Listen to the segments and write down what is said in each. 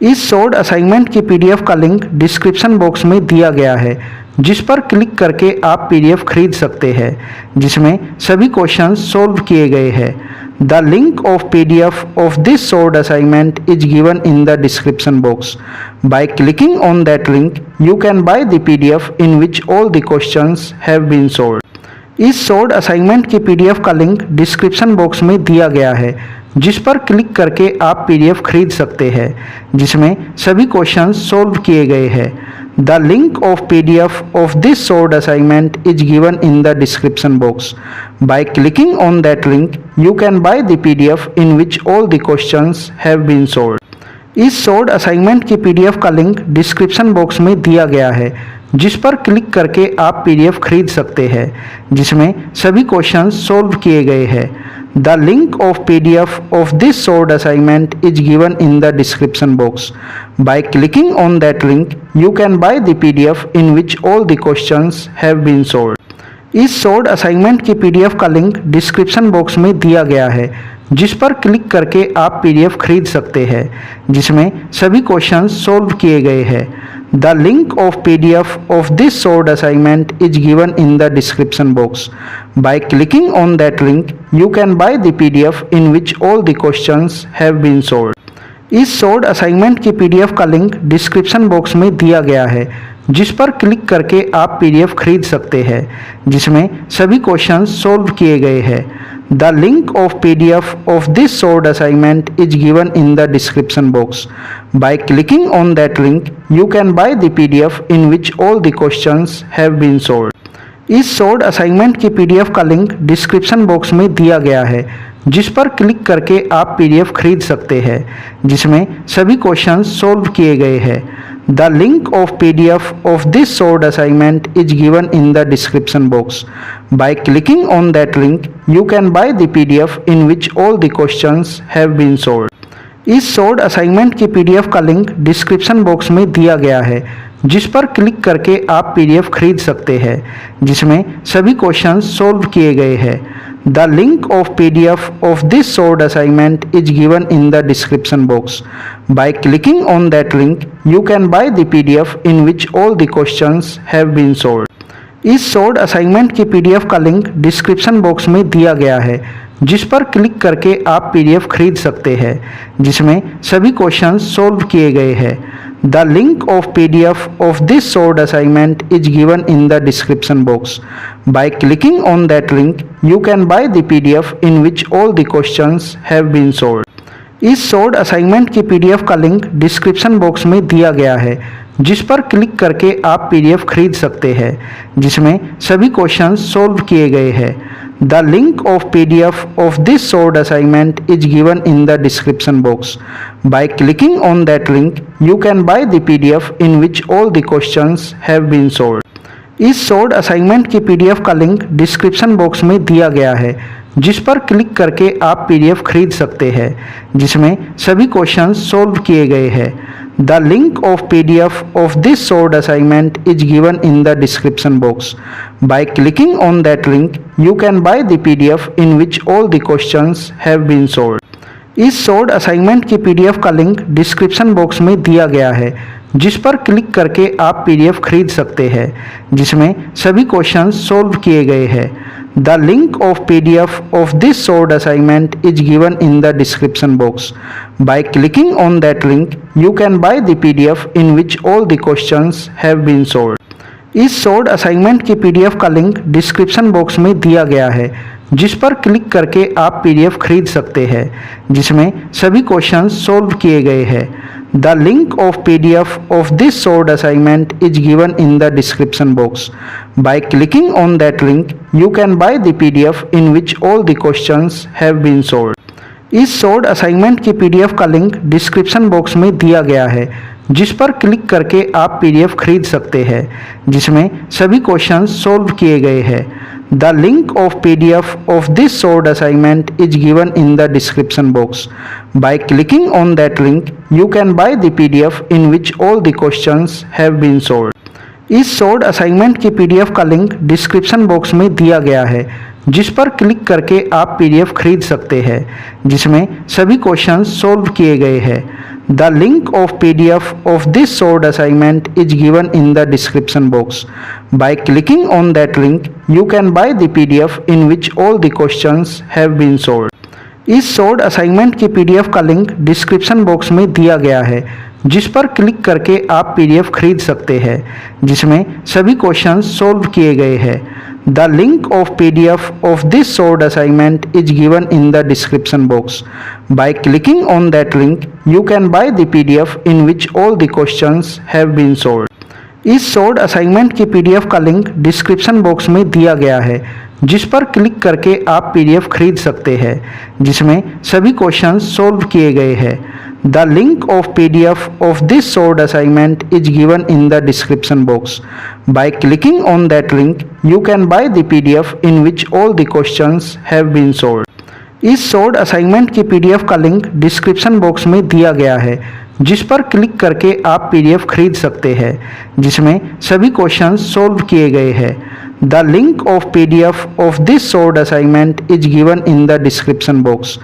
इस short assignment की PDF का लिंक डिस्क्रिप्शन बॉक्स में दिया गया है, जिस पर क्लिक करके आप पीडीएफ खरीद सकते हैं, जिसमें सभी क्वेश्चंस सॉल्व किए गए हैं। The link of PDF of this short assignment is given in the description box. By clicking on that link you can buy the PDF in which all the questions have been solved. इस short assignment की PDF का link description box में दिया गया है, जिस पर click करके आप पीडीएफ खरीद सकते हैं, जिसमें सभी क्वेश्चंस सॉल्व किए गए हैं। The link of PDF of this short assignment is given in the description box. By clicking on that link you can buy the PDF in which all the questions have been solved. इस short assignment की PDF का link description box में दिया गया है, जिस पर click करके आप पीडीएफ खरीद सकते हैं, जिसमें सभी क्वेश्चंस सॉल्व किए गए हैं। The link of PDF of this short assignment is given in the description box. By clicking on that link you can buy the PDF in which all the questions have been solved. इस short assignment की PDF का link description box में दिया गया है, जिस पर click करके आप पीडीएफ खरीद सकते हैं, जिसमें सभी क्वेश्चंस सॉल्व किए गए हैं। The link of PDF of this short assignment is given in the description box. By clicking on that link you can buy the PDF in which all the questions have been solved. इस short assignment की PDF का link description box में दिया गया है, जिस पर click करके आप पीडीएफ खरीद सकते हैं, जिसमें सभी क्वेश्चंस सॉल्व किए गए हैं। The link of PDF of this short assignment is given in the description box. By clicking on that link you can buy the PDF in which all the questions have been solved. इस short assignment की PDF का link description box में दिया गया है, जिस पर click करके आप पीडीएफ खरीद सकते हैं, जिसमें सभी क्वेश्चंस सॉल्व किए गए हैं। The link of PDF of this short assignment is given in the description box. By clicking on that link you can buy the PDF in which all the questions have been solved. इस short assignment की PDF का link description box में दिया गया है, जिस पर click करके आप पीडीएफ खरीद सकते हैं, जिसमें सभी क्वेश्चंस सॉल्व किए गए हैं। The link of PDF of this short assignment is given in the description box. By clicking on that link you can buy the PDF in which all the questions have been solved. इस short assignment की PDF का link description box में दिया गया है, जिस पर click करके आप पीडीएफ खरीद सकते हैं, जिसमें सभी क्वेश्चंस सॉल्व किए गए हैं। The link of PDF of this short assignment is given in the description box. By clicking on that link you can buy the PDF in which all the questions have been solved. इस short assignment की PDF का link description box में दिया गया है, जिस पर click करके आप पीडीएफ खरीद सकते हैं, जिसमें सभी क्वेश्चंस सॉल्व किए गए हैं। The link of PDF of this short assignment is given in the description box. By clicking on that link you can buy the PDF in which all the questions have been solved. इस short assignment की PDF का link description box में दिया गया है, जिस पर click करके आप पीडीएफ खरीद सकते हैं, जिसमें सभी क्वेश्चंस सॉल्व किए गए हैं। The link of PDF of this short assignment is given in the description box. By clicking on that link you can buy the PDF in which all the questions have been solved. इस short assignment की PDF का link description box में दिया गया है, जिस पर click करके आप पीडीएफ खरीद सकते हैं, जिसमें सभी क्वेश्चंस सॉल्व किए गए हैं। The link of PDF of this short assignment is given in the description box. By clicking on that link you can buy the PDF in which all the questions have been solved. इस short assignment की PDF का link description box में दिया गया है, जिस पर click करके आप पीडीएफ खरीद सकते हैं, जिसमें सभी क्वेश्चंस सॉल्व किए गए हैं। The link of PDF of this short assignment is given in the description box. By clicking on that link you can buy the PDF in which all the questions have been solved. इस short assignment की PDF का link description box में दिया गया है, जिस पर click करके आप पीडीएफ खरीद सकते हैं, जिसमें सभी क्वेश्चंस सॉल्व किए गए हैं। The link of PDF of this short assignment is given in the description box. By clicking on that link you can buy the PDF in which all the questions have been solved. इस short assignment की PDF का link description box में दिया गया है, जिस पर click करके आप पीडीएफ खरीद सकते हैं, जिसमें सभी क्वेश्चंस सॉल्व किए गए हैं। The link of PDF of this solved assignment is given in the description box. By clicking on that link, you can buy the PDF in which all the questions have been solved. इस solved assignment की PDF का link description box में दिया गया है, जिस पर click करके आप पीडीएफ खरीद सकते हैं, जिसमें सभी क्वेश्चंस सोल्व किए गए हैं। The link of PDF of this solved assignment is given in the description box. By clicking on that link, you can buy the PDF in which all the questions have been solved. इस solved assignment की PDF का link description box में दिया गया है, जिस पर click करके आप पीडीएफ खरीद सकते हैं, जिसमें सभी क्वेश्चंस सोल्व किए गए हैं। The link of PDF of this solved assignment is given in the description box. By clicking on that link, you can buy the PDF in which all the questions have been solved. इस solved assignment की PDF का link description box में दिया गया है, जिस पर click करके आप पीडीएफ खरीद सकते हैं, जिसमें सभी क्वेश्चंस सोल्व किए गए हैं। The link of PDF of this solved assignment is given in the description box.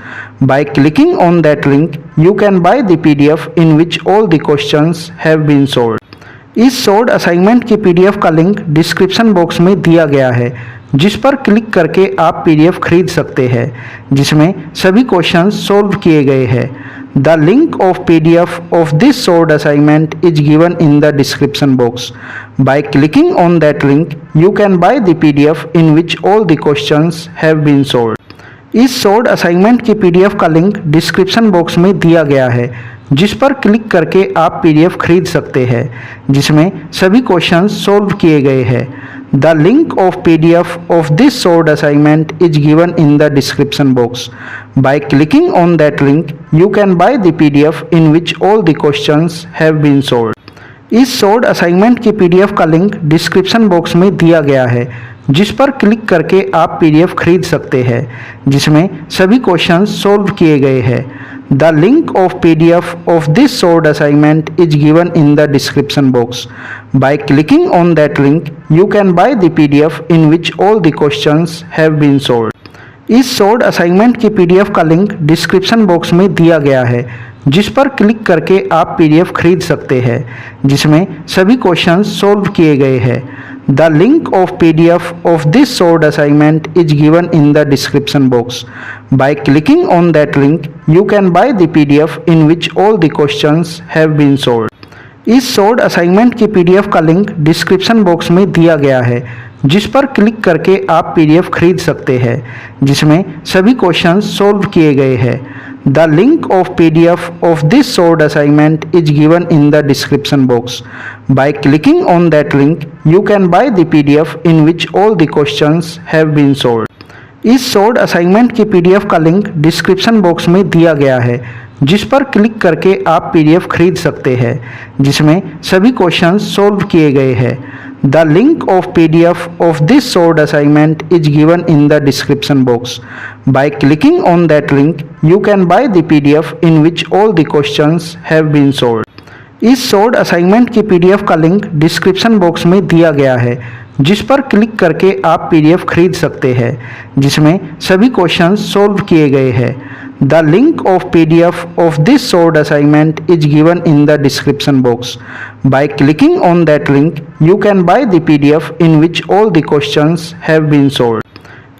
By clicking on that link, you can buy the PDF in which all the questions have been solved. इस solved assignment की PDF का link description box में दिया गया है, जिस पर click करके आप पीडीएफ खरीद सकते हैं, जिसमें सभी क्वेश्चंस सोल्व किए गए हैं। The link of PDF of this solved assignment is given in the description box. By clicking on that link, you can buy the PDF in which all the questions have been solved. इस solved assignment की PDF का link description box में दिया गया है, जिस पर click करके आप पीडीएफ खरीद सकते हैं, जिसमें सभी क्वेश्चंस सोल्व किए गए हैं। The link of PDF of this solved assignment is given in the description box. By clicking on that link, you can buy the PDF in which all the questions have been solved. इस solved assignment की PDF का link description box में दिया गया है, जिस पर click करके आप पीडीएफ खरीद सकते हैं, जिसमें सभी क्वेश्चंस सोल्व किए गए हैं। The link of PDF of this solved assignment is given in the description box. By clicking on that link, you can buy the PDF in which all the questions have been solved. इस solved assignment की PDF का link description box में दिया गया है, जिस पर click करके आप पीडीएफ खरीद सकते हैं, जिसमें सभी क्वेश्चंस सोल्व किए गए हैं। The link of PDF of this solved assignment is given in the description box. By clicking on that link, you can buy the PDF in which all the questions have been solved. इस solved assignment की PDF का link description box में दिया गया है, जिस पर click करके आप पीडीएफ खरीद सकते हैं, जिसमें सभी क्वेश्चंस सोल्व किए गए हैं। The link of PDF of this solved assignment is given in the description box. By clicking on that link, you can buy the PDF in which all the questions have been solved. इस solved assignment की PDF का link description box में दिया गया है, जिस पर click करके आप पीडीएफ खरीद सकते हैं, जिसमें सभी क्वेश्चंस सोल्व किए गए हैं। The link of PDF of this solved assignment is given in the description box. By clicking on that link, you can buy the PDF in which all the questions have been solved. इस solved assignment की PDF का link description box में दिया गया है, जिस पर click करके आप पीडीएफ खरीद सकते हैं, जिसमें सभी क्वेश्चंस सोल्व किए गए हैं। The link of PDF of this solved assignment is given in the description box. By clicking on that link, you can buy the PDF in which all the questions have been solved.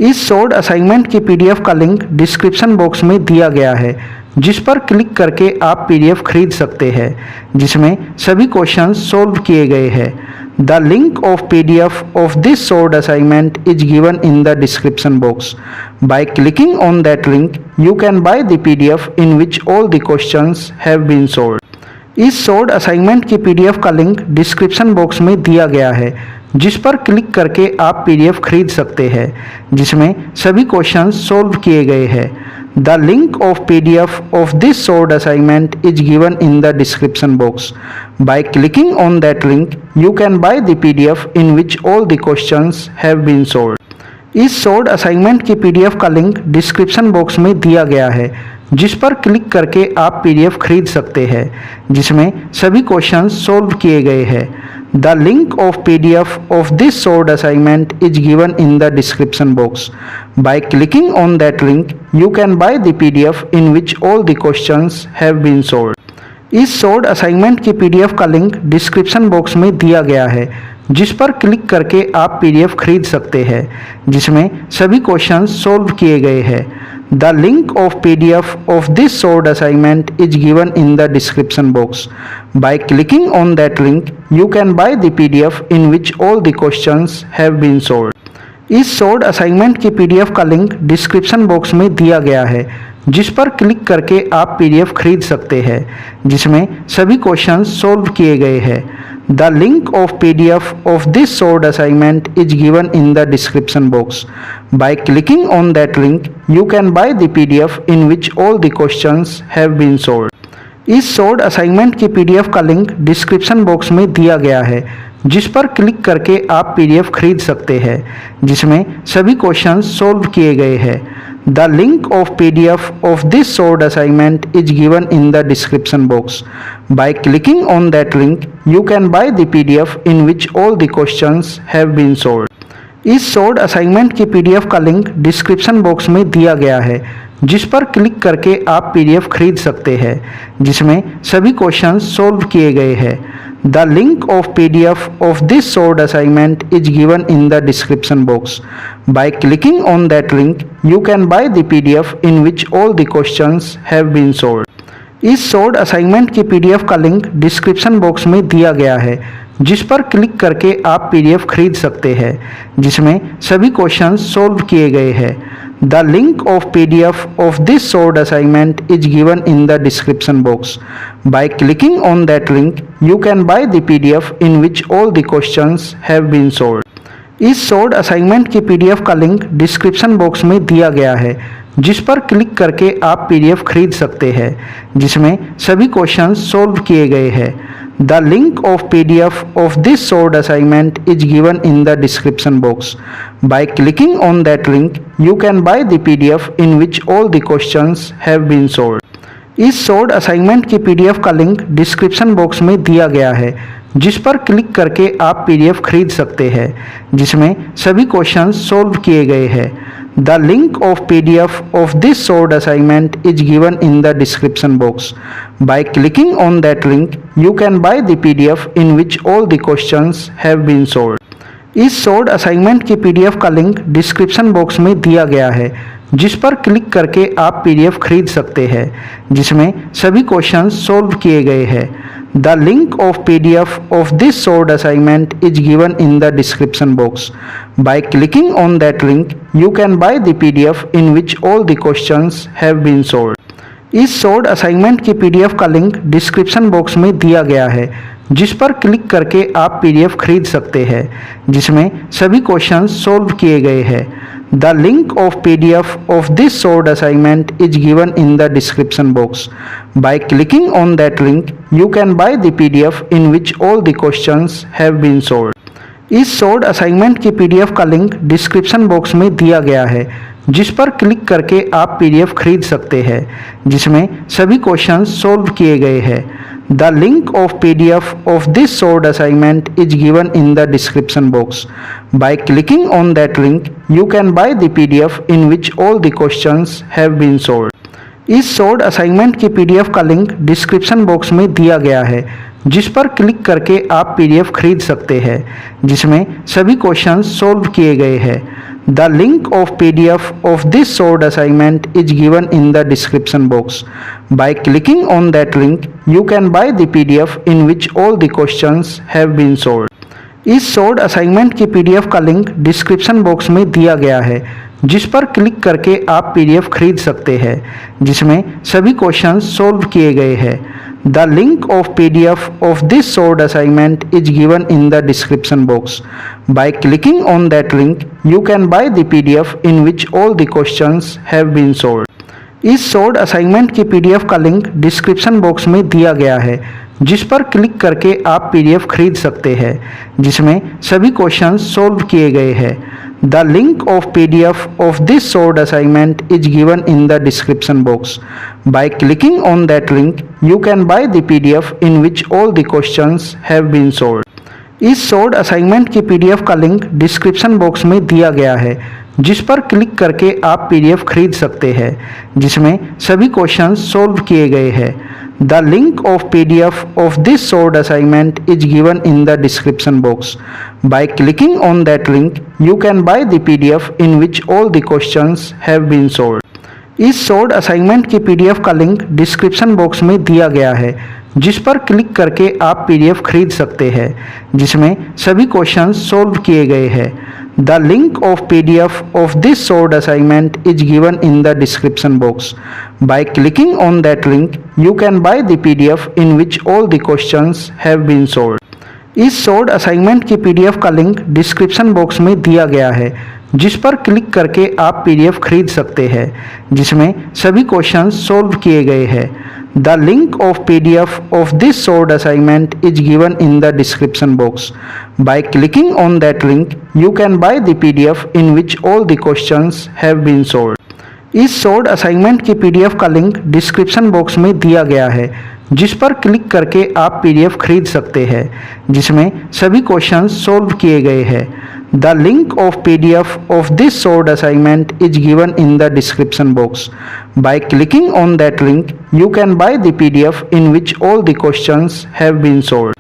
इस solved assignment की PDF का link description box में दिया गया है, जिस पर click करके आप पीडीएफ खरीद सकते हैं, जिसमें सभी क्वेश्चंस सोल्व किए गए हैं। The link of PDF of this solved assignment is given in the description box. By clicking on that link, you can buy the PDF in which all the questions have been solved. इस solved assignment की PDF का link description box में दिया गया है, जिस पर click करके आप पीडीएफ खरीद सकते हैं, जिसमें सभी क्वेश्चंस सोल्व किए गए हैं। The link of PDF of this solved assignment is given in the description box. By clicking on that link, you can buy the PDF in which all the questions have been solved. इस solved assignment की PDF का link description box में दिया गया है, जिस पर click करके आप पीडीएफ खरीद सकते हैं, जिसमें सभी क्वेश्चंस सोल्व किए गए हैं। The link of PDF of this solved assignment is given in the description box. By clicking on that link, you can buy the PDF in which all the questions have been solved. इस short assignment की PDF का link description box में दिया गया है, जिस पर click करके आप पीडीएफ खरीद सकते हैं, जिसमें सभी क्वेश्चंस सॉल्व किए गए हैं। The link of PDF of this short assignment is given in the description box. By clicking on that link you can buy the PDF in which all the questions have been solved. इस short assignment की PDF का link description box में दिया गया है, जिस पर click करके आप पीडीएफ खरीद सकते हैं, जिसमें सभी क्वेश्चंस सॉल्व किए गए हैं। The link of PDF of this short assignment is given in the description box. By clicking on that link you can buy the PDF in which all the questions have been solved. इस short assignment की PDF का link description box में दिया गया है, जिस पर click करके आप पीडीएफ खरीद सकते हैं, जिसमें सभी क्वेश्चंस सॉल्व किए गए हैं। The link of PDF of this short assignment is given in the description box. By clicking on that link you can buy the PDF in which all the questions have been solved. इस short assignment की PDF का link description box में दिया गया है, जिस पर click करके आप पीडीएफ खरीद सकते हैं, जिसमें सभी क्वेश्चंस सॉल्व किए गए हैं। The link of PDF of this short assignment is given in the description box. By clicking on that link, you can buy the PDF in which all the questions have been solved. इस short assignment की PDF का link description box में दिया गया है, जिस पर click करके आप पीडीएफ खरीद सकते हैं, जिसमें सभी क्वेश्चंस सॉल्व किए गए हैं। The link of PDF of this short assignment is given in the description box. By clicking on that link, you can buy the PDF in which all the questions have been solved. इस short assignment की PDF का link description box में दिया गया है, जिस पर click करके आप पीडीएफ खरीद सकते हैं, जिसमें सभी क्वेश्चंस सॉल्व किए गए हैं। The link of PDF of this short assignment is given in the description box. By clicking on that link, you can buy the PDF in which all the questions have been solved. इस short assignment की PDF का link description box में दिया गया है, जिस पर click करके आप पीडीएफ खरीद सकते हैं, जिसमें सभी क्वेश्चंस सॉल्व किए गए हैं। The link of PDF of this short assignment is given in the description box. By clicking on that link, you can buy the PDF in which all the questions have been solved. इस short assignment की PDF का link description box में दिया गया है, जिस पर click करके आप पीडीएफ खरीद सकते हैं, जिसमें सभी क्वेश्चंस सॉल्व किए गए हैं। The link of PDF of this short assignment is given in the description box. By clicking on that link, you can buy the PDF in which all the questions have been solved. इस short assignment की PDF का link description box में दिया गया है, जिस पर click करके आप पीडीएफ खरीद सकते हैं, जिसमें सभी क्वेश्चंस सॉल्व किए गए हैं। The link of PDF of this short assignment is given in the description box. By clicking on that link, you can buy the PDF in which all the questions have been solved. इस short assignment की PDF का link description box में दिया गया है, जिस पर click करके आप पीडीएफ खरीद सकते हैं, जिसमें सभी क्वेश्चंस सॉल्व किए गए हैं। The link of PDF of this short assignment is given in the description box. By clicking on that link, you can buy the PDF in which all the questions have been solved. इस short assignment की PDF का link description box में दिया गया है, जिस पर click करके आप पीडीएफ खरीद सकते हैं, जिसमें सभी क्वेश्चंस सॉल्व किए गए हैं। The link of PDF of this short assignment is given in the description box. By clicking on that link, you can buy the PDF in which all the questions have been solved. इस short assignment की PDF का link description box में दिया गया है, जिस पर click करके आप पीडीएफ खरीद सकते हैं, जिसमें सभी क्वेश्चंस सॉल्व किए गए हैं। The link of PDF of this short assignment is given in the description box. By clicking on that link, you can buy the PDF in which all the questions have been solved. इस short assignment की PDF का link description box में दिया गया है, जिस पर click करके आप पीडीएफ खरीद सकते हैं, जिसमें सभी क्वेश्चंस सॉल्व किए गए हैं। The link of PDF of this short assignment is given in the description box. By clicking on that link, you can buy the PDF in which all the questions have been solved. इस short assignment की PDF का link description box में दिया गया है, जिस पर click करके आप पीडीएफ खरीद सकते हैं, जिसमें सभी क्वेश्चंस सॉल्व किए गए हैं। The link of PDF of this solved assignment is given in the description box. By clicking on that link, you can buy the PDF in which all the questions have been solved. इस solved assignment की PDF का link description box में दिया गया है, जिस पर click करके आप PDF खरीद सकते हैं, जिसमें सभी क्वेश्चंस सॉल्व किए गए हैं. The link of PDF of this solved assignment is given in the description box. By clicking on that link, you can buy the PDF in which all the questions have been solved. इस solved assignment की PDF का link description box में दिया गया है, जिस पर click करके आप PDF खरीद सकते हैं, जिसमें सभी क्वेश्चंस सॉल्व किए गए हैं. The link of PDF of this solved assignment is given in the description box. By clicking on that link, you can buy the PDF in which all the questions have been solved. इस solved assignment की PDF का link description box में दिया गया है, जिस पर click करके आप PDF खरीद सकते हैं, जिसमें सभी क्वेश्चंस सॉल्व किए गए हैं. The link of PDF of this solved assignment is given in the description box. By clicking on that link, you can buy the PDF in which all the questions have been solved.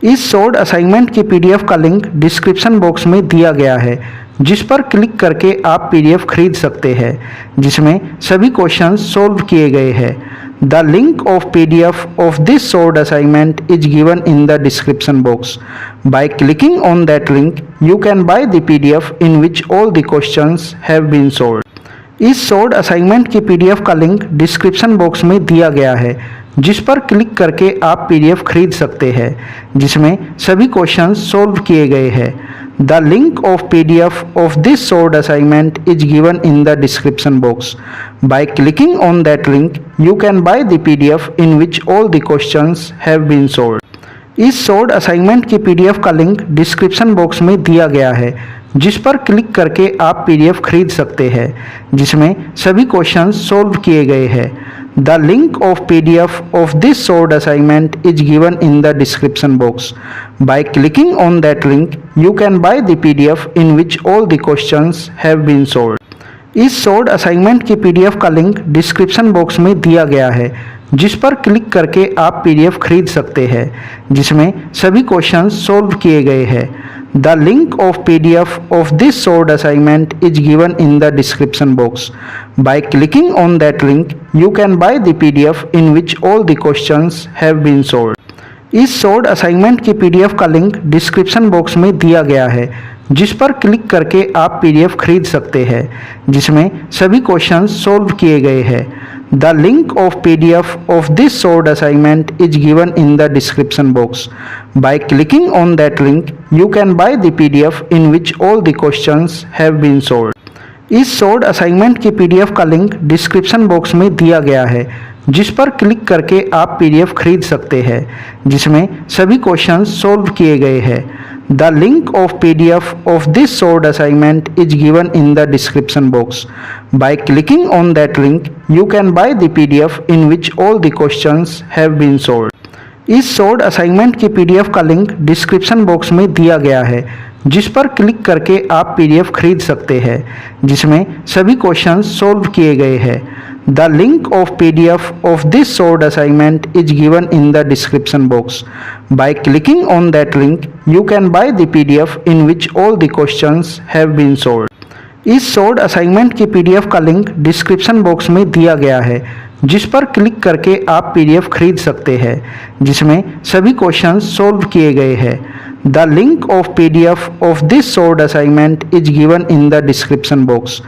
इस solved assignment की PDF का link description box में दिया गया है, जिस पर click करके आप PDF खरीद सकते हैं, जिसमें सभी क्वेश्चंस सॉल्व किए गए हैं. The link of PDF of this solved assignment is given in the description box. By clicking on that link, you can buy the PDF in which all the questions have been solved. इस solved assignment की PDF का link description box में दिया गया है, जिस पर click करके आप PDF खरीद सकते हैं, जिसमें सभी क्वेश्चंस सॉल्व किए गए हैं. The link of PDF of this solved assignment is given in the description box. By clicking on that link, you can buy the PDF in which all the questions have been solved. इस solved assignment की PDF का link description box में दिया गया है, जिस पर click करके आप PDF खरीद सकते हैं, जिसमें सभी क्वेश्चंस सॉल्व किए गए हैं. The link of PDF of this solved assignment is given in the description box. By clicking on that link, you can buy the PDF in which all the questions have been solved. इस solved assignment की PDF का link description box में दिया गया है, जिस पर click करके आप PDF खरीद सकते हैं, जिसमें सभी क्वेश्चंस सॉल्व किए गए हैं. The link of PDF of this solved assignment is given in the description box. By clicking on that link, you can buy the PDF in which all the questions have been solved. इस solved assignment की PDF का link description box में दिया गया है, जिस पर click करके आप PDF खरीद सकते हैं, जिसमें सभी क्वेश्चंस सॉल्व किए गए हैं. The link of PDF of this solved assignment is given in the description box. By clicking on that link, you can buy the PDF in which all the questions have been solved. इस solved assignment की PDF का link description box में दिया गया है, जिस पर click करके आप PDF खरीद सकते हैं, जिसमें सभी क्वेश्चंस सॉल्व किए गए हैं. The link of PDF of this solved assignment is given in the description box. By clicking on that link, you can buy the PDF in which all the questions have been solved. इस solved assignment की PDF का link description box में दिया गया है, जिस पर click करके आप PDF खरीद सकते हैं, जिसमें सभी क्वेश्चंस सॉल्व किए गए हैं. The link of PDF of this solved assignment is given in the description box. By clicking on that link, you can buy the PDF in which all the questions have been solved. इस solved assignment की PDF का link description box में दिया गया है, जिस पर click करके आप PDF खरीद सकते हैं, जिसमें सभी क्वेश्चंस सॉल्व किए गए हैं. The link of PDF of this solved assignment is given in the description box.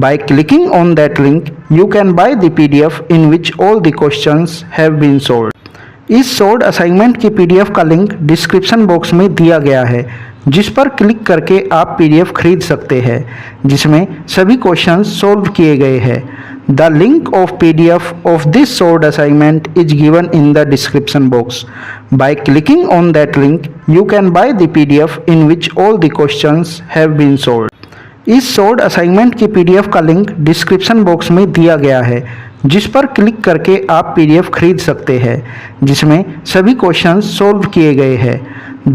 By clicking on that link, you can buy the PDF in which all the questions have been solved. इस solved assignment की PDF का link description box में दिया गया है, जिस पर click करके आप PDF खरीद सकते हैं, जिसमें सभी क्वेश्चंस सॉल्व किए गए हैं. The link of PDF of this solved assignment is given in the description box. By clicking on that link, you can buy the PDF in which all the questions have been solved. इस solved assignment की PDF का link description box में दिया गया है, जिस पर click करके आप PDF खरीद सकते हैं, जिसमें सभी क्वेश्चंस सॉल्व किए गए हैं.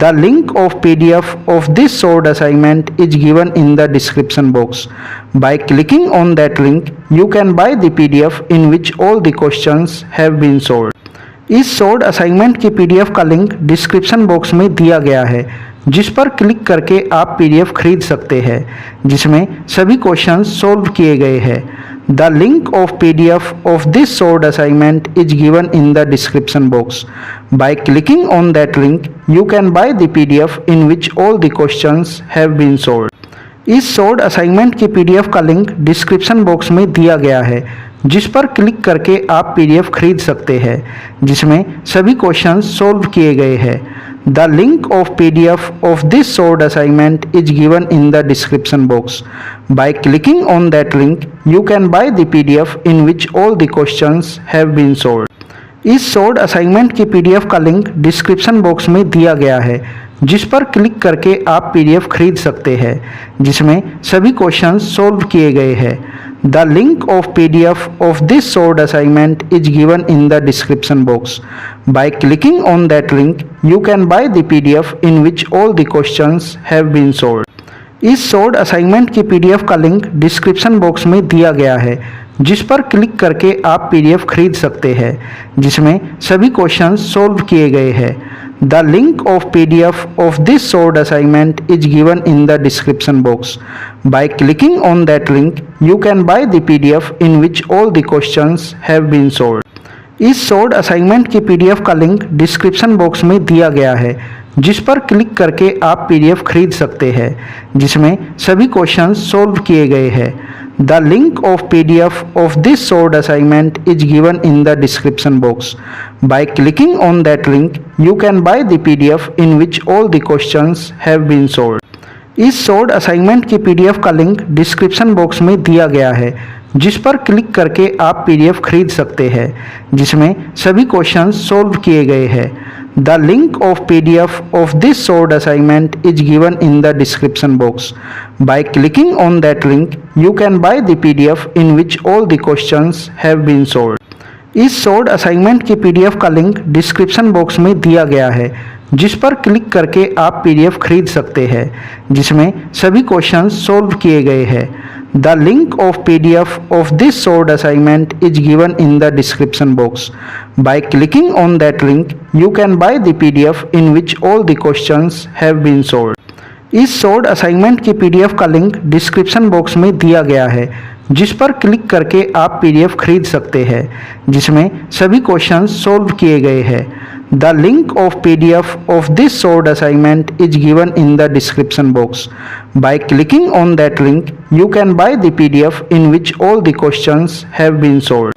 The link of PDF of this solved assignment is given in the description box. By clicking on that link, you can buy the PDF in which all the questions have been solved. इस short assignment की PDF का link description box में दिया गया है, जिस पर click करके आप पीडीएफ खरीद सकते हैं, जिसमें सभी क्वेश्चंस सॉल्व किए गए हैं। The link of PDF of this short assignment is given in the description box. By clicking on that link you can buy the PDF in which all the questions have been solved. इस short assignment की PDF का link description box में दिया गया है, जिस पर click करके आप पीडीएफ खरीद सकते हैं, जिसमें सभी क्वेश्चंस सॉल्व किए गए हैं। The link of PDF of this short assignment is given in the description box. By clicking on that link you can buy the PDF in which all the questions have been solved. इस short assignment की PDF का link description box में दिया गया है, जिस पर click करके आप पीडीएफ खरीद सकते हैं, जिसमें सभी क्वेश्चंस सॉल्व किए गए हैं। The link of PDF of this short assignment is given in the description box. By clicking on that link you can buy the PDF in which all the questions have been solved. इस short assignment की PDF का link description box में दिया गया है, जिस पर click करके आप पीडीएफ खरीद सकते हैं, जिसमें सभी क्वेश्चंस सॉल्व किए गए हैं। The link of PDF of this short assignment is given in the description box. By clicking on that link you can buy the PDF in which all the questions have been solved. इस short assignment की PDF का link description box में दिया गया है, जिस पर click करके आप पीडीएफ खरीद सकते हैं, जिसमें सभी क्वेश्चंस सॉल्व किए गए हैं। The link of PDF of this short assignment is given in the description box. By clicking on that link you can buy the PDF in which all the questions have been solved. इस short assignment की PDF का link description box में दिया गया है, जिस पर click करके आप पीडीएफ खरीद सकते हैं, जिसमें सभी क्वेश्चंस सॉल्व किए गए हैं। The link of PDF of this short assignment is given in the description box. By clicking on that link you can buy the PDF in which all the questions have been solved. इस short assignment की PDF का link description box में दिया गया है, जिस पर click करके आप पीडीएफ खरीद सकते हैं, जिसमें सभी क्वेश्चंस सॉल्व किए गए हैं। The link of PDF of this short assignment is given in the description box. By clicking on that link you can buy the PDF in which all the questions have been solved. इस short assignment की PDF का link description box में दिया गया है, जिस पर click करके आप पीडीएफ खरीद सकते हैं, जिसमें सभी क्वेश्चंस सॉल्व किए गए हैं। The link of PDF of this short assignment is given in the description box. By clicking on that link you can buy the PDF in which all the questions have been solved.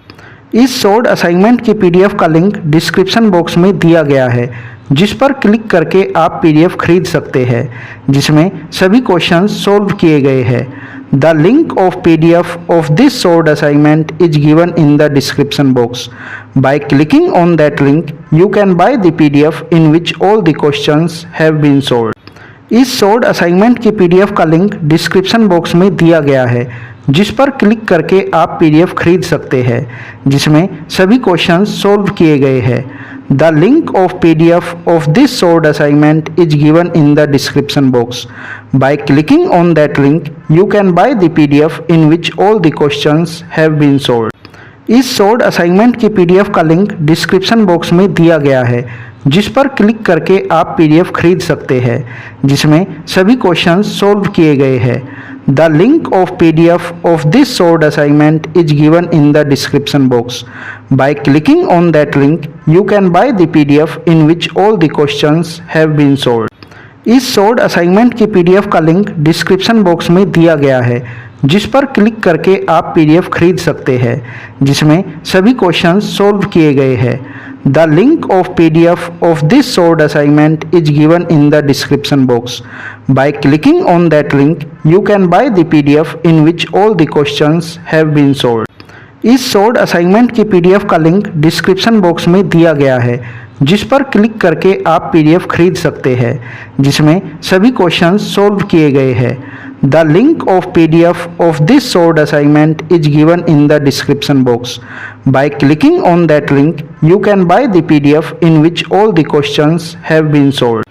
इस short assignment की PDF का link description box में दिया गया है, जिस पर click करके आप पीडीएफ खरीद सकते हैं, जिसमें सभी क्वेश्चंस सॉल्व किए गए हैं। The link of PDF of this short assignment is given in the description box. By clicking on that link you can buy the PDF in which all the questions have been solved. इस short assignment की PDF का link description box में दिया गया है, जिस पर click करके आप पीडीएफ खरीद सकते हैं, जिसमें सभी क्वेश्चंस सॉल्व किए गए हैं। The link of PDF of this short assignment is given in the description box. By clicking on that link you can buy the PDF in which all the questions have been solved. इस short assignment की PDF का link description box में दिया गया है, जिस पर click करके आप पीडीएफ खरीद सकते हैं, जिसमें सभी क्वेश्चंस सॉल्व किए गए हैं। The link of PDF of this short assignment is given in the description box. By clicking on that link you can buy the PDF in which all the questions have been solved. इस short assignment की PDF का link description box में दिया गया है, जिस पर click करके आप पीडीएफ खरीद सकते हैं, जिसमें सभी क्वेश्चंस सॉल्व किए गए हैं। The link of PDF of this short assignment is given in the description box. By clicking on that link you can buy the PDF in which all the questions have been solved. इस short assignment की PDF का link description box में दिया गया है, जिस पर click करके आप पीडीएफ खरीद सकते हैं, जिसमें सभी क्वेश्चंस सॉल्व किए गए हैं। The link of PDF of this short assignment is given in the description box. By clicking on that link you can buy the PDF in which all the questions have been solved.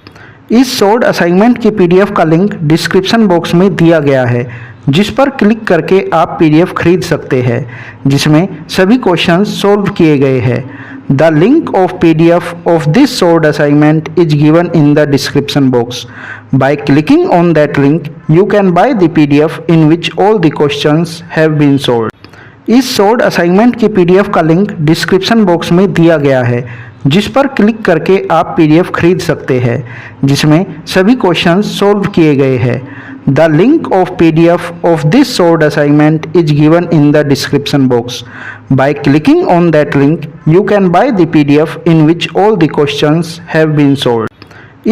इस short assignment की PDF का link description box में दिया गया है, जिस पर click करके आप पीडीएफ खरीद सकते हैं, जिसमें सभी क्वेश्चंस सॉल्व किए गए हैं। The link of PDF of this solved assignment is given in the description box. By clicking on that link, you can buy the PDF in which all the questions have been solved. इस solved assignment की PDF का link description box में दिया गया है, जिस पर click करके आप पीडीएफ खरीद सकते हैं, जिसमें सभी क्वेश्चंस सोल्व किए गए हैं। The link of PDF of this solved assignment is given in the description box. By clicking on that link, you can buy the PDF in which all the questions have been solved.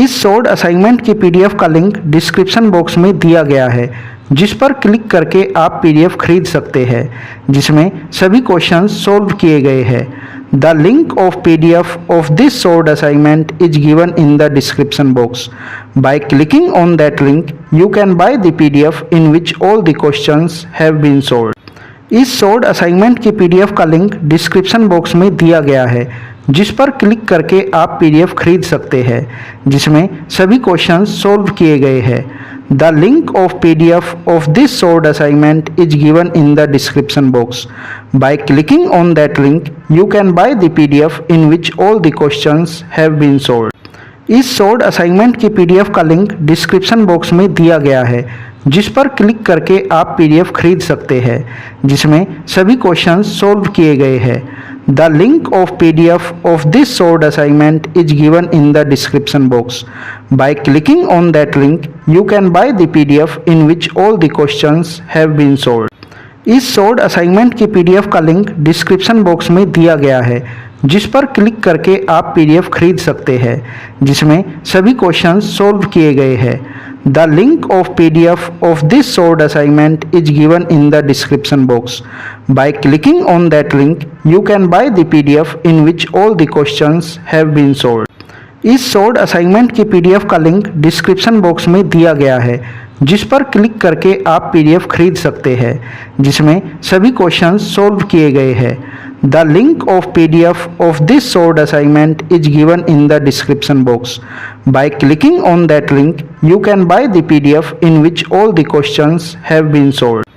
इस solved assignment की PDF का link description box में दिया गया है, जिस पर click करके आप पीडीएफ खरीद सकते हैं, जिसमें सभी क्वेश्चंस सोल्व किए गए हैं। The link of PDF of this solved assignment is given in the description box. By clicking on that link, you can buy the PDF in which all the questions have been solved. इस solved assignment की PDF का link description box में दिया गया है, जिस पर click करके आप पीडीएफ खरीद सकते हैं, जिसमें सभी क्वेश्चंस सोल्व किए गए हैं। The link of PDF of this solved assignment is given in the description box. By clicking on that link, you can buy the PDF in which all the questions have been solved. इस solved assignment की PDF का link description box में दिया गया है, जिस पर click करके आप पीडीएफ खरीद सकते हैं, जिसमें सभी क्वेश्चंस सोल्व किए गए हैं। The link of PDF of this solved assignment is given in the description box. By clicking on that link, you can buy the PDF in which all the questions have been solved. इस solved assignment की PDF का link description box में दिया गया है, जिस पर click करके आप पीडीएफ खरीद सकते हैं, जिसमें सभी क्वेश्चंस सोल्व किए गए हैं। The link of PDF of this solved assignment is given in the description box. By clicking on that link, you can buy the PDF in which all the questions have been solved. इस solved assignment की PDF का link description box में दिया गया है, जिस पर click करके आप पीडीएफ खरीद सकते हैं, जिसमें सभी क्वेश्चंस सोल्व किए गए हैं। The link of PDF of this solved assignment is given in the description box. By clicking on that link, you can buy the PDF in which all the questions have been solved.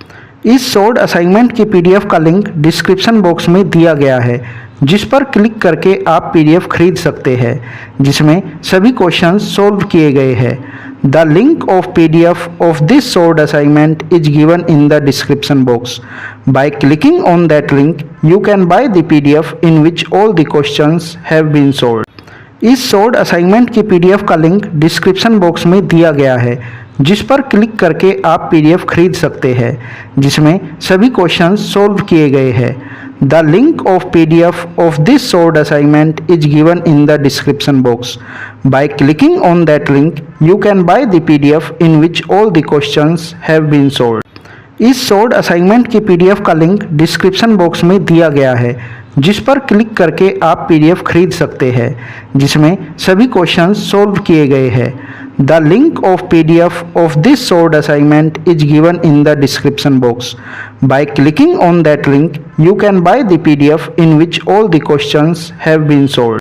इस solved assignment की PDF का link description box में दिया गया है, जिस पर click करके आप पीडीएफ खरीद सकते हैं, जिसमें सभी क्वेश्चंस सोल्व किए गए हैं। The link of PDF of this solved assignment is given in the description box. By clicking on that link, you can buy the PDF in which all the questions have been solved. इस solved assignment की PDF का link description box में दिया गया है, जिस पर click करके आप पीडीएफ खरीद सकते हैं, जिसमें सभी क्वेश्चंस सोल्व किए गए हैं। The link of PDF of this solved assignment is given in the description box. By clicking on that link, you can buy the PDF in which all the questions have been solved. इस solved assignment की PDF का link description box में दिया गया है, जिस पर click करके आप पीडीएफ खरीद सकते हैं, जिसमें सभी क्वेश्चंस सोल्व किए गए हैं। The link of PDF of this solved assignment is given in the description box. By clicking on that link, you can buy the PDF in which all the questions have been solved.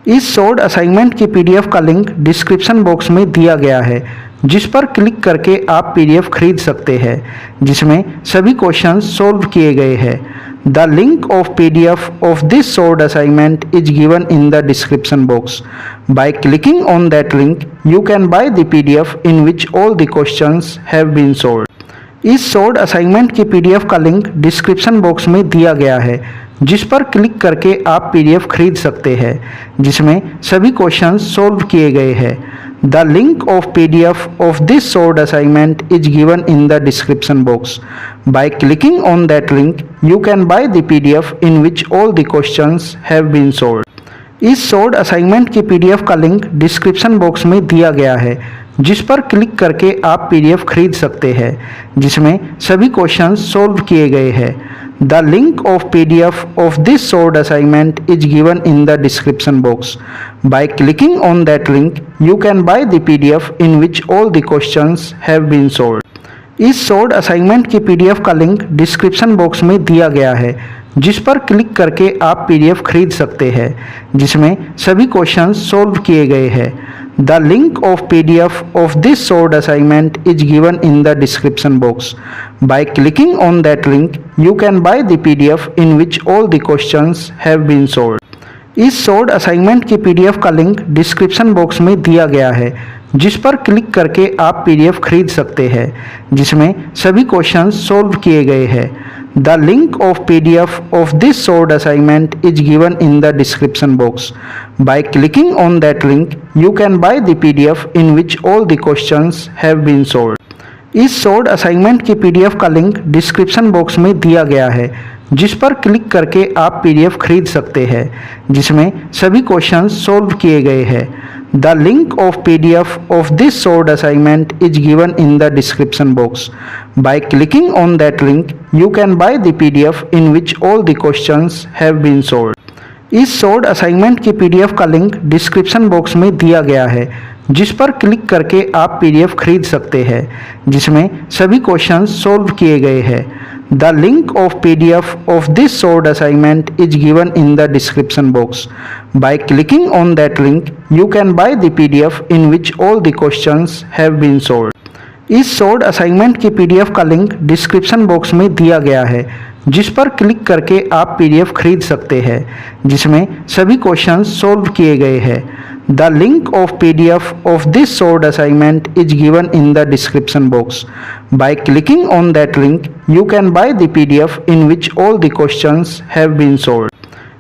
इस solved assignment की PDF का link description box में दिया गया है, जिस पर click करके आप पीडीएफ खरीद सकते हैं, जिसमें सभी क्वेश्चंस सोल्व किए गए हैं। The link of PDF of this solved assignment is given in the description box. By clicking on that link, you can buy the PDF in which all the questions have been solved. इस solved assignment की PDF का link description box में दिया गया है, जिस पर click करके आप पीडीएफ खरीद सकते हैं, जिसमें सभी क्वेश्चंस सोल्व किए गए हैं। The link of PDF of this solved assignment is given in the description box. By clicking on that link, you can buy the PDF in which all the questions have been solved. इस solved assignment की PDF का link description box में दिया गया है, जिस पर click करके आप पीडीएफ खरीद सकते हैं, जिसमें सभी क्वेश्चंस सोल्व किए गए हैं। The link of PDF of this solved assignment is given in the description box. By clicking on that link, you can buy the PDF in which all the questions have been solved. इस solved assignment की PDF का link description box में दिया गया है, जिस पर click करके आप पीडीएफ खरीद सकते हैं, जिसमें सभी क्वेश्चंस सोल्व किए गए हैं। The link of PDF of this solved assignment is given in the description box. By clicking on that link, you can buy the PDF in which all the questions have been solved. इस short assignment की PDF का link description box में दिया गया है, जिस पर click करके आप पीडीएफ खरीद सकते हैं, जिसमें सभी क्वेश्चंस सॉल्व किए गए हैं। The link of PDF of this short assignment is given in the description box. By clicking on that link you can buy the PDF in which all the questions have been solved. इस short assignment की PDF का link description box में दिया गया है, जिस पर click करके आप पीडीएफ खरीद सकते हैं, जिसमें सभी क्वेश्चंस सॉल्व किए गए हैं। The link of PDF of this short assignment is given in the description box. By clicking on that link you can buy the PDF in which all the questions have been solved. इस short assignment की PDF का link description box में दिया गया है, जिस पर click करके आप पीडीएफ खरीद सकते हैं, जिसमें सभी क्वेश्चंस सॉल्व किए गए हैं। The link of PDF of this short assignment is given in the description box. By clicking on that link you can buy the PDF in which all the questions have been solved. इस short assignment की PDF का link description box में दिया गया है, जिस पर click करके आप पीडीएफ खरीद सकते हैं, जिसमें सभी क्वेश्चंस सॉल्व किए गए हैं। The link of PDF of this short assignment is given in the description box. By clicking on that link you can buy the PDF in which all the questions have been solved.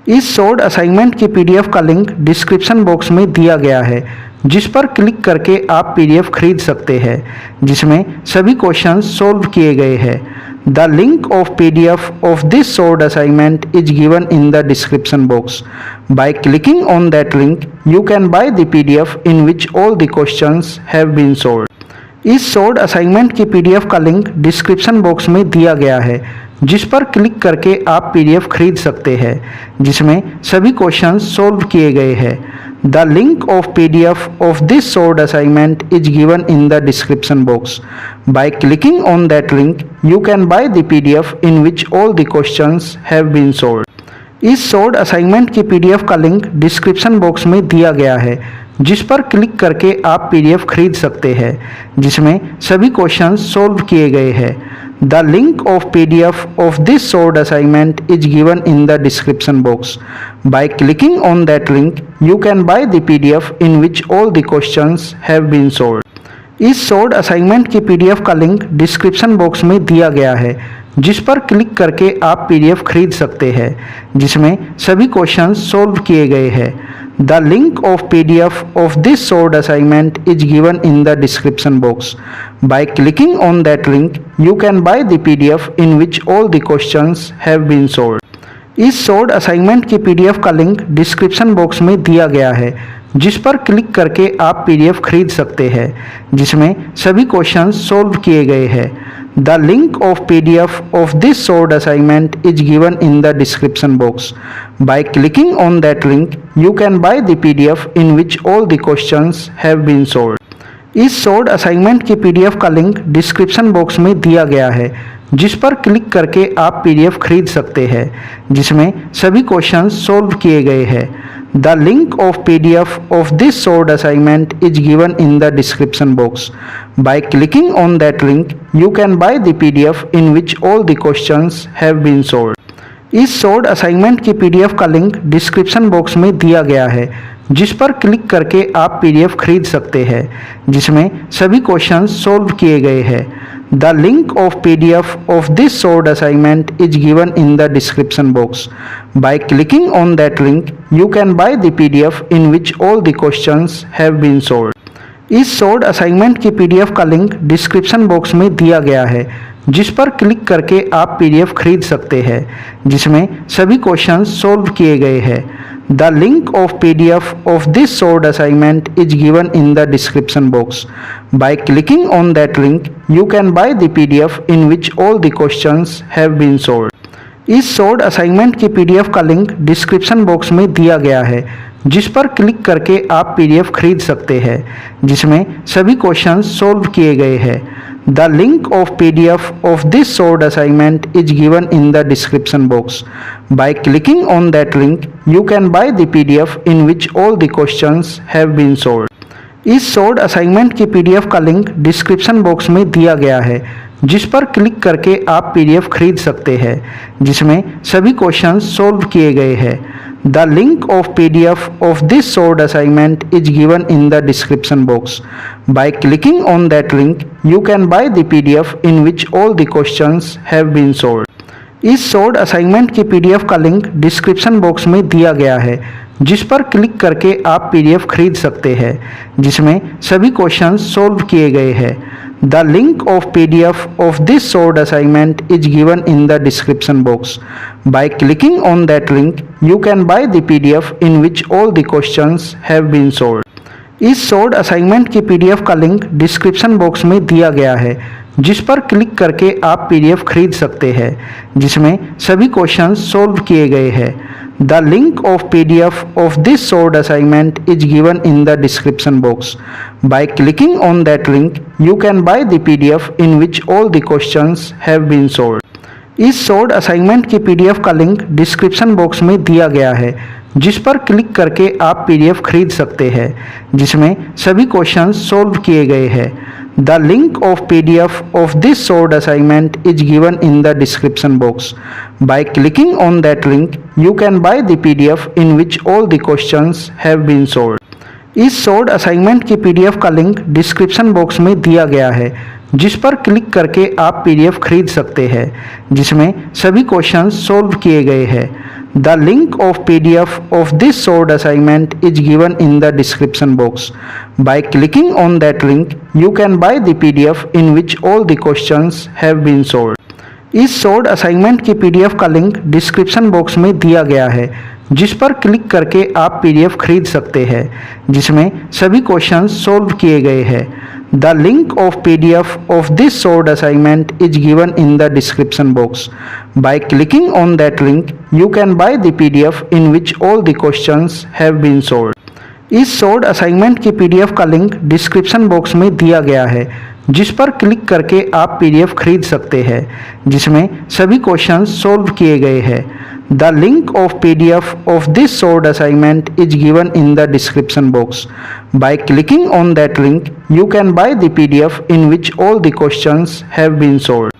इस short assignment की PDF का link description box में दिया गया है, जिस पर click करके आप पीडीएफ खरीद सकते हैं, जिसमें सभी क्वेश्चंस सॉल्व किए गए हैं। The link of PDF of this short assignment is given in the description box. By clicking on that link you can buy the PDF in which all the questions have been solved. इस short assignment की PDF का link description box में दिया गया है, जिस पर click करके आप पीडीएफ खरीद सकते हैं, जिसमें सभी क्वेश्चंस सॉल्व किए गए हैं। The link of PDF of this short assignment is given in the description box. By clicking on that link you can buy the PDF in which all the questions have been solved. इस short assignment की PDF का link description box में दिया गया है, जिस पर click करके आप पीडीएफ खरीद सकते हैं, जिसमें सभी क्वेश्चंस सॉल्व किए गए हैं। The link of PDF of this short assignment is given in the description box. By clicking on that link you can buy the PDF in which all the questions have been solved. इस short assignment की PDF का link description box में दिया गया है, जिस पर click करके आप पीडीएफ खरीद सकते हैं, जिसमें सभी क्वेश्चंस सॉल्व किए गए हैं। The link of PDF of this short assignment is given in the description box. By clicking on that link you can buy the PDF in which all the questions have been solved. इस short assignment की PDF का link description box में दिया गया है, जिस पर click करके आप पीडीएफ खरीद सकते हैं, जिसमें सभी क्वेश्चंस सॉल्व किए गए हैं। The link of PDF of this short assignment is given in the description box. By clicking on that link you can buy the PDF in which all the questions have been solved. इस short assignment की PDF का link description box में दिया गया है, जिस पर click करके आप पीडीएफ खरीद सकते हैं, जिसमें सभी क्वेश्चंस सॉल्व किए गए हैं। The link of PDF of this short assignment is given in the description box. By clicking on that link you can buy the PDF in which all the questions have been solved. इस short assignment की PDF का link description box में दिया गया है, जिस पर click करके आप पीडीएफ खरीद सकते हैं, जिसमें सभी क्वेश्चंस सॉल्व किए गए हैं। The link of PDF of this short assignment is given in the description box. By clicking on that link you can buy the PDF in which all the questions have been solved. इस short assignment की PDF का link description box में दिया गया है, जिस पर click करके आप पीडीएफ खरीद सकते हैं, जिसमें सभी क्वेश्चंस सॉल्व किए गए हैं। The link of PDF of this short assignment is given in the description box. By clicking on that link you can buy the PDF in which all the questions have been solved. इस short assignment की PDF का link description box में दिया गया है, जिस पर click करके आप पीडीएफ खरीद सकते हैं, जिसमें सभी क्वेश्चंस सॉल्व किए गए हैं। The link of PDF of this short assignment is given in the description box. By clicking on that link you can buy the PDF in which all the questions have been solved. इस short assignment की PDF का link description box में दिया गया है, जिस पर click करके आप पीडीएफ खरीद सकते हैं, जिसमें सभी क्वेश्चंस सॉल्व किए गए हैं। The link of PDF of this solved assignment is given in the description box. By clicking on that link, you can buy the PDF in which all the questions have been solved. इस solved assignment की PDF का link description box में दिया गया है, जिस पर click करके आप PDF खरीद सकते हैं, जिसमें सभी क्वेश्चंस सॉल्व किए गए हैं. The link of PDF of this solved assignment is given in the description box. By clicking on that link, you can buy the PDF in which all the questions have been solved. इस solved assignment की PDF का link description box में दिया गया है, जिस पर click करके आप PDF खरीद सकते हैं, जिसमें सभी क्वेश्चंस सॉल्व किए गए हैं. The link of PDF of this solved assignment is given in the description box. By clicking on that link, you can buy the PDF in which all the questions have been solved. इस solved assignment की PDF का link description box में दिया गया है, जिस पर click करके आप PDF खरीद सकते हैं, जिसमें सभी क्वेश्चंस सॉल्व किए गए हैं. The link of PDF of this solved assignment is given in the description box. By clicking on that link, you can buy the PDF in which all the questions have been solved. इस solved assignment की PDF का link description box में दिया गया है, जिस पर click करके आप PDF खरीद सकते हैं, जिसमें सभी क्वेश्चंस सॉल्व किए गए हैं. The link of PDF of this solved assignment is given in the description box. By clicking on that link, you can buy the PDF in which all the questions have been solved. इस solved assignment की PDF का link description box में दिया गया है, जिस पर click करके आप PDF खरीद सकते हैं, जिसमें सभी क्वेश्चंस सॉल्व किए गए हैं. The link of PDF of this solved assignment is given in the description box. By clicking on that link, you can buy the PDF in which all the questions have been solved. इस solved assignment की PDF का link description box में दिया गया है, जिस पर click करके आप PDF खरीद सकते हैं, जिसमें सभी क्वेश्चंस सॉल्व किए गए हैं. The link of PDF of this solved assignment is given in the description box. By clicking on that link, you can buy the PDF in which all the questions have been solved.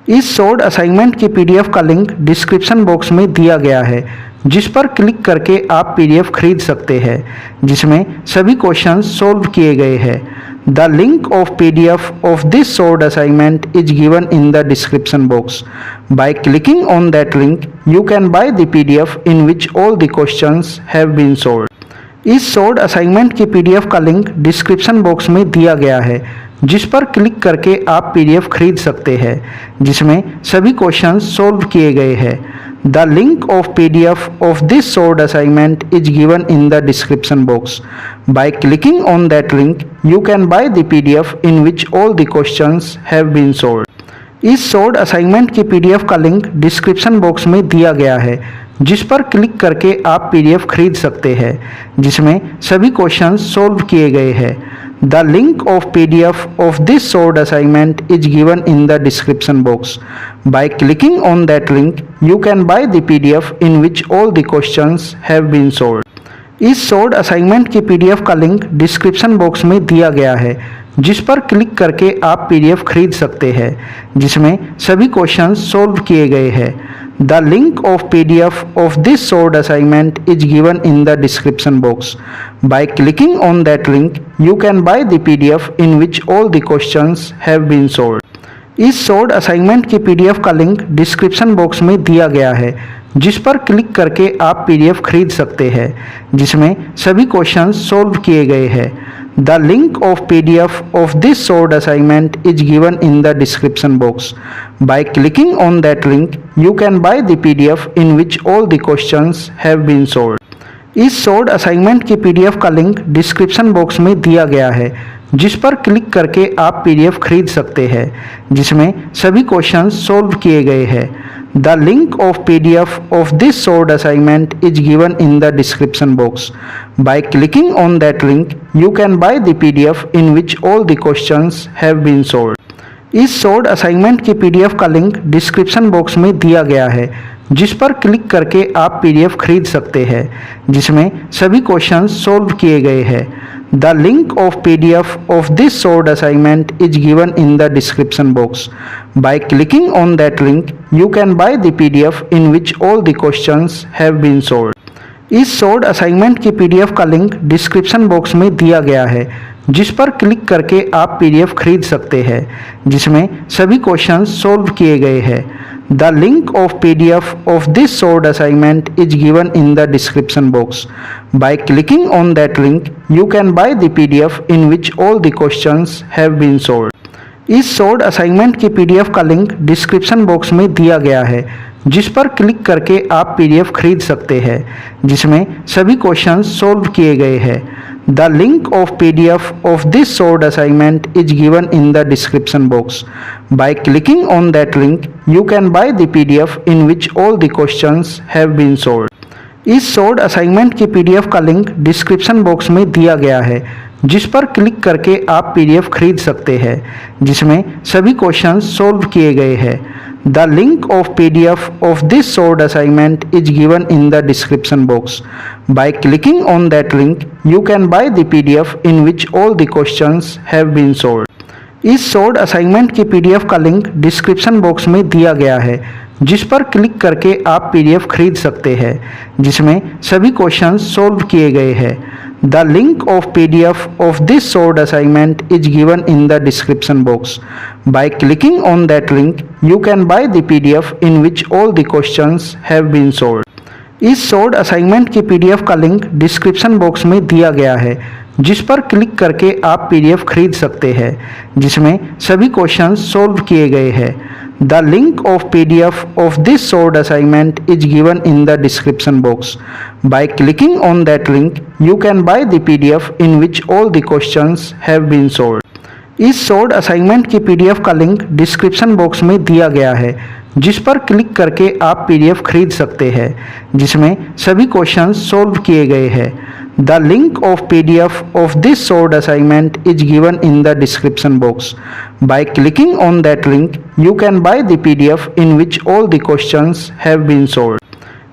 इस solved assignment की PDF का link description box में दिया गया है, जिस पर click करके आप PDF खरीद सकते हैं, जिसमें सभी क्वेश्चंस सॉल्व किए गए हैं. The link of PDF of this solved assignment is given in the description box. By clicking on that link, you can buy the PDF in which all the questions have been solved. इस solved assignment की PDF का link description box में दिया गया है, जिस पर click करके आप PDF खरीद सकते हैं, जिसमें सभी क्वेश्चंस सॉल्व किए गए हैं. The link of PDF of this solved assignment is given in the description box. By clicking on that link, you can buy the PDF in which all the questions have been solved. इस solved assignment की PDF का link description box में दिया गया है, जिस पर click करके आप PDF खरीद सकते हैं, जिसमें सभी क्वेश्चंस सॉल्व किए गए हैं. The link of PDF of this solved assignment is given in the description box. By clicking on that link, you can buy the PDF in which all the questions have been solved. इस solved assignment की PDF का link description box में दिया गया है, जिस पर click करके आप PDF खरीद सकते हैं, जिसमें सभी क्वेश्चंस सॉल्व किए गए हैं. The link of PDF of this solved assignment is given in the description box. By clicking on that link, you can buy the PDF in which all the questions have been solved. इस solved assignment की PDF का link description box में दिया गया है, जिस पर click करके आप PDF खरीद सकते हैं, जिसमें सभी क्वेश्चंस सॉल्व किए गए हैं. The link of PDF of this solved assignment is given in the description box. By clicking on that link, you can buy the PDF in which all the questions have been solved. इस solved assignment की PDF का link description box में दिया गया है, जिस पर click करके आप PDF खरीद सकते हैं, जिसमें सभी क्वेश्चंस सॉल्व किए गए हैं. The link of PDF of this solved assignment is given in the description box. By clicking on that link, you can buy the PDF in which all the questions have been solved. इस solved assignment की PDF का link description box में दिया गया है, जिस पर click करके आप PDF खरीद सकते हैं, जिसमें सभी क्वेश्चंस सॉल्व किए गए हैं. The link of PDF of this solved assignment is given in the description box. By clicking on that link, you can buy the PDF in which all the questions have been solved. इस short assignment की PDF का link description box में दिया गया है, जिस पर click करके आप पीडीएफ खरीद सकते हैं, जिसमें सभी क्वेश्चंस सॉल्व किए गए हैं। The link of PDF of this short assignment is given in the description box. By clicking on that link you can buy the PDF in which all the questions have been solved. इस short assignment की PDF का link description box में दिया गया है, जिस पर click करके आप पीडीएफ खरीद सकते हैं, जिसमें सभी क्वेश्चंस सॉल्व किए गए हैं। The link of PDF of this short assignment is given in the description box. By clicking on that link you can buy the PDF in which all the questions have been solved. इस short assignment की PDF का link description box में दिया गया है, जिस पर click करके आप पीडीएफ खरीद सकते हैं, जिसमें सभी क्वेश्चंस सॉल्व किए गए हैं। The link of PDF of this short assignment is given in the description box. By clicking on that link you can buy the PDF in which all the questions have been solved. इस short assignment की PDF का link description box में दिया गया है, जिस पर click करके आप पीडीएफ खरीद सकते हैं, जिसमें सभी क्वेश्चंस सॉल्व किए गए हैं। The link of PDF of this short assignment is given in the description box. By clicking on that link you can buy the PDF in which all the questions have been solved. इस short assignment की PDF का link description box में दिया गया है, जिस पर click करके आप पीडीएफ खरीद सकते हैं, जिसमें सभी क्वेश्चंस सॉल्व किए गए हैं। The link of PDF of this short assignment is given in the description box. By clicking on that link you can buy the PDF in which all the questions have been solved. इस short assignment की PDF का link description box में दिया गया है, जिस पर click करके आप पीडीएफ खरीद सकते हैं, जिसमें सभी क्वेश्चंस सॉल्व किए गए हैं। The link of PDF of this short assignment is given in the description box. By clicking on that link you can buy the PDF in which all the questions have been solved.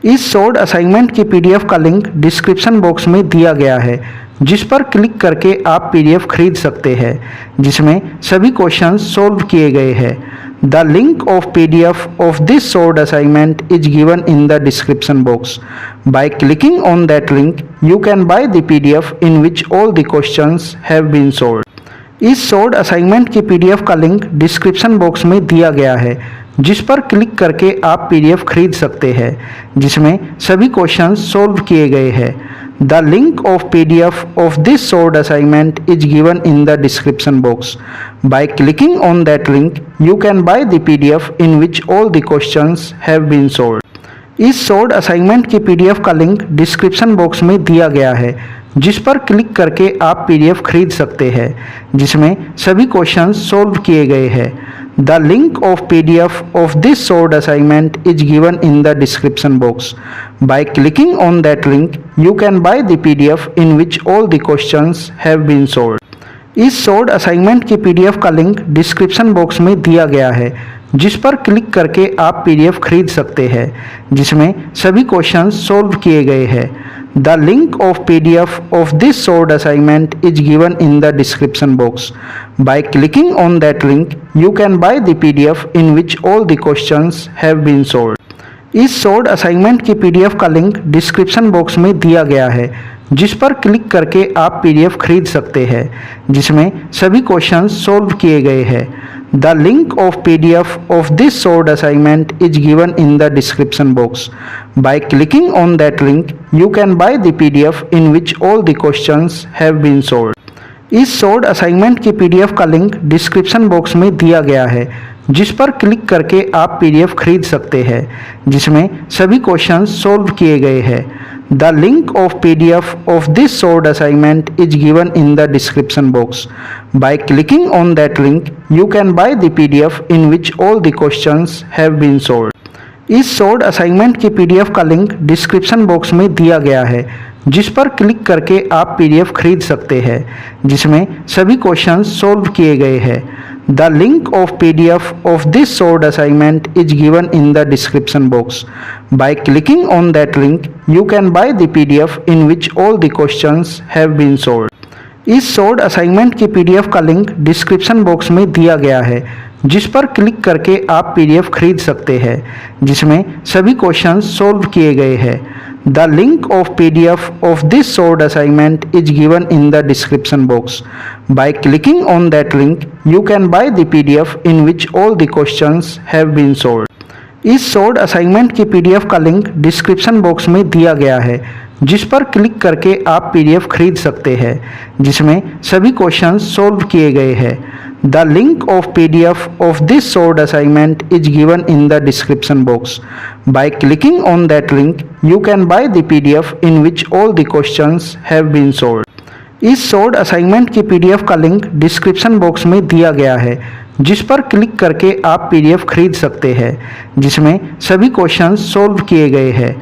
इस short assignment की PDF का link description box में दिया गया है, जिस पर click करके आप पीडीएफ खरीद सकते हैं, जिसमें सभी क्वेश्चंस सॉल्व किए गए हैं। The link of PDF of this short assignment is given in the description box. By clicking on that link you can buy the PDF in which all the questions have been solved. इस short assignment की PDF का link description box में दिया गया है, जिस पर click करके आप पीडीएफ खरीद सकते हैं, जिसमें सभी क्वेश्चंस सॉल्व किए गए हैं। The link of PDF of this short assignment is given in the description box. By clicking on that link you can buy the PDF in which all the questions have been solved. इस short assignment की PDF का link description box में दिया गया है, जिस पर click करके आप पीडीएफ खरीद सकते हैं, जिसमें सभी क्वेश्चंस सॉल्व किए गए हैं। The link of PDF of this short assignment is given in the description box. By clicking on that link you can buy the PDF in which all the questions have been solved. इस short assignment की PDF का link description box में दिया गया है, जिस पर click करके आप पीडीएफ खरीद सकते हैं, जिसमें सभी क्वेश्चंस सॉल्व किए गए हैं। The link of PDF of this short assignment is given in the description box. By clicking on that link you can buy the PDF in which all the questions have been solved. इस short assignment की PDF का link description box में दिया गया है, जिस पर click करके आप पीडीएफ खरीद सकते हैं, जिसमें सभी क्वेश्चंस सॉल्व किए गए हैं। The link of PDF of this short assignment is given in the description box. By clicking on that link you can buy the PDF in which all the questions have been solved. इस short assignment की PDF का link description box में दिया गया है, जिस पर click करके आप पीडीएफ खरीद सकते हैं, जिसमें सभी क्वेश्चंस सॉल्व किए गए हैं। The link of PDF of this short assignment is given in the description box. By clicking on that link you can buy the PDF in which all the questions have been solved. इस short assignment की PDF का link description box में दिया गया है, जिस पर click करके आप पीडीएफ खरीद सकते हैं, जिसमें सभी क्वेश्चंस सॉल्व किए गए हैं। The link of PDF of this short assignment is given in the description box. By clicking on that link you can buy the PDF in which all the questions have been solved. इस short assignment की PDF का link description box में दिया गया है, जिस पर click करके आप पीडीएफ खरीद सकते हैं, जिसमें सभी क्वेश्चंस सॉल्व किए गए हैं। The link of PDF of this short assignment is given in the description box. By clicking on that link, you can buy the PDF in which all the questions have been solved. इस short assignment की PDF का link description box में दिया गया है, जिस पर click करके आप PDF खरीद सकते हैं, जिसमें सभी क्वेश्चंस सॉल्व किए गए हैं। The link of PDF of this short assignment is given in the description box. By clicking on that link, you can buy the PDF in which all the questions have been solved. इस short assignment की PDF का link description box में दिया गया है, जिस पर click करके आप PDF खरीद सकते हैं, जिसमें सभी क्वेश्चंस सॉल्व किए गए हैं।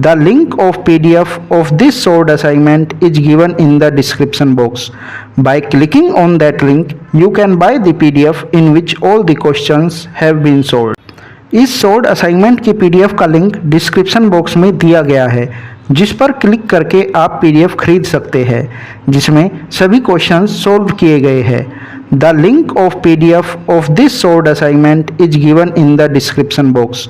The link of PDF of this short assignment is given in the description box. By clicking on that link, you can buy the PDF in which all the questions have been solved. इस short assignment की PDF का link description box में दिया गया है, जिस पर click करके आप PDF खरीद सकते हैं, जिसमें सभी क्वेश्चंस सॉल्व किए गए हैं। The link of PDF of this short assignment is given in the description box.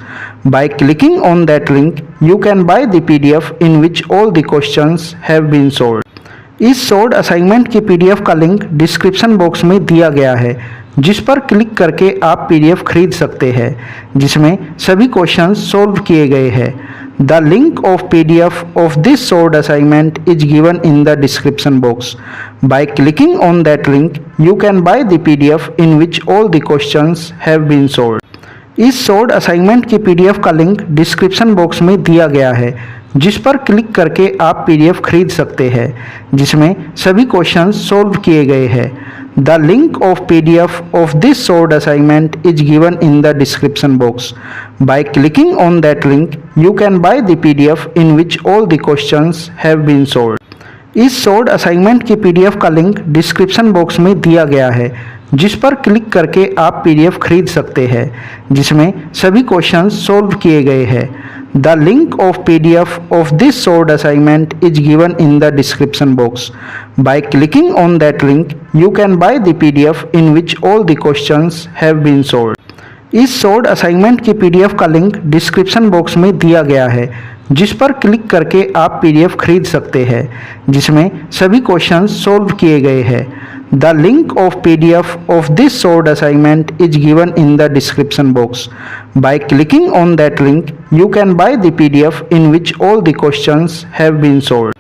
By clicking on that link, you can buy the PDF in which all the questions have been solved. इस short assignment की PDF का link description box में दिया गया है, जिस पर click करके आप PDF खरीद सकते हैं, जिसमें सभी क्वेश्चंस सॉल्व किए गए हैं। The link of PDF of this short assignment is given in the description box. By clicking on that link, you can buy the PDF in which all the questions have been solved. इस short assignment की PDF का link description box में दिया गया है, जिस पर click करके आप PDF खरीद सकते हैं, जिसमें सभी क्वेश्चंस सॉल्व किए गए हैं। The link of PDF of this short assignment is given in the description box. By clicking on that link, you can buy the PDF in which all the questions have been solved. इस short assignment की PDF का link description box में दिया गया है, जिस पर click करके आप PDF खरीद सकते हैं, जिसमें सभी क्वेश्चंस सॉल्व किए गए हैं। The link of PDF of this short assignment is given in the description box. By clicking on that link, you can buy the PDF in which all the questions have been solved. इस short assignment की PDF का link description box में दिया गया है, जिस पर click करके आप PDF खरीद सकते हैं, जिसमें सभी क्वेश्चंस सॉल्व किए गए हैं। The link of PDF of this short assignment is given in the description box. By clicking on that link, you can buy the PDF in which all the questions have been solved.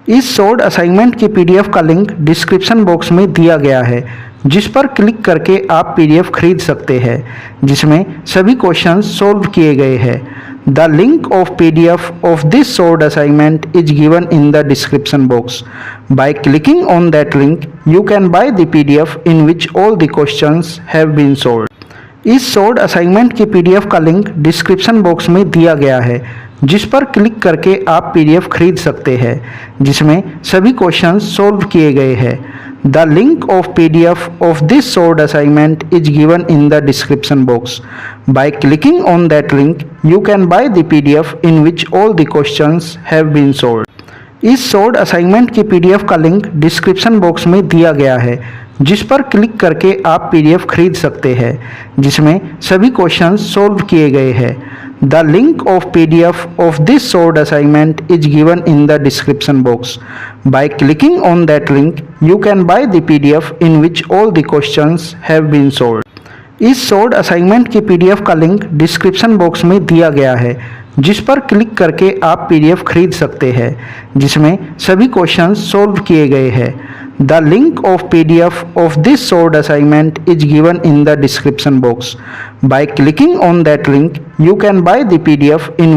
इस short assignment की PDF का link description box में दिया गया है, जिस पर click करके आप PDF खरीद सकते हैं, जिसमें सभी क्वेश्चंस सॉल्व किए गए हैं। The link of PDF of this short assignment is given in the description box. By clicking on that link, you can buy the PDF in which all the questions have been solved. इस short assignment की PDF का link description box में दिया गया है, जिस पर click करके आप PDF खरीद सकते हैं, जिसमें सभी क्वेश्चंस सॉल्व किए गए हैं। The link of PDF of this short assignment is given in the description box. By clicking on that link, you can buy the PDF in which all the questions have been solved. इस short assignment की PDF का link description box में दिया गया है, जिस पर click करके आप PDF खरीद सकते हैं, जिसमें सभी क्वेश्चंस सॉल्व किए गए हैं। The link of PDF of this short assignment is given in the description box. By clicking on that link, you can buy the PDF in which all the questions have been solved. इस short assignment की PDF का link description box में दिया गया है, जिस पर click करके आप PDF खरीद सकते हैं, जिसमें सभी क्वेश्चंस सॉल्व किए गए हैं। The link of PDF of this short assignment is given in the description box. By clicking on that link, you can buy the PDF in